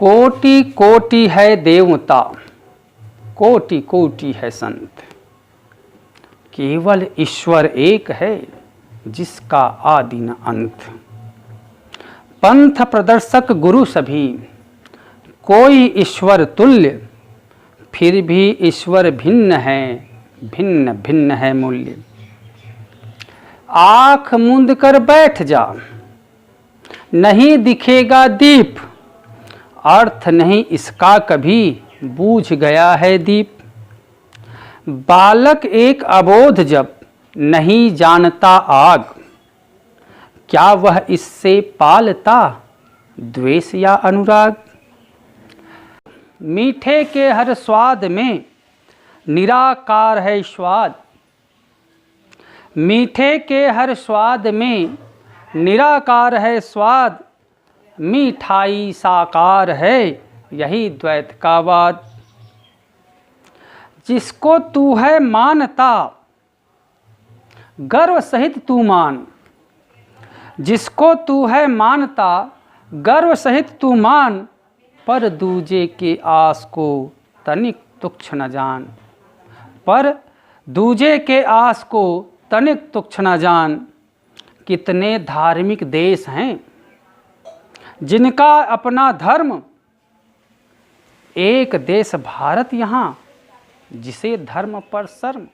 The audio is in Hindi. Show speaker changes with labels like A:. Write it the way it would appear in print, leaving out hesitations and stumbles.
A: कोटि कोटि है देवता, कोटि कोटि है संत, केवल ईश्वर एक है जिसका आदि न अंत। पंथ प्रदर्शक गुरु सभी, कोई ईश्वर तुल्य, फिर भी ईश्वर भिन्न है, भिन्न भिन्न है मूल्य। आँख मूंद कर बैठ जा, नहीं दिखेगा दीप, अर्थ नहीं इसका कभी, बूझ गया है दीप। बालक एक अबोध जब, नहीं जानता आग, क्या वह इससे पालता द्वेष या अनुराग। मीठे के हर स्वाद में निराकार है स्वाद, मीठे के हर स्वाद में निराकार है स्वाद। मिठाई साकार है यही द्वैत का वाद। जिसको तू है मानता गर्व सहित तू मान, जिसको तू है मानता गर्व सहित तू मान, पर दूजे के आस को तनिक तुच्छ न जान, पर दूजे के आस को तनिक तुच्छ न जान। कितने धार्मिक देश हैं जिनका अपना धर्म, एक देश भारत यहाँ जिसे धर्म पर शर्म।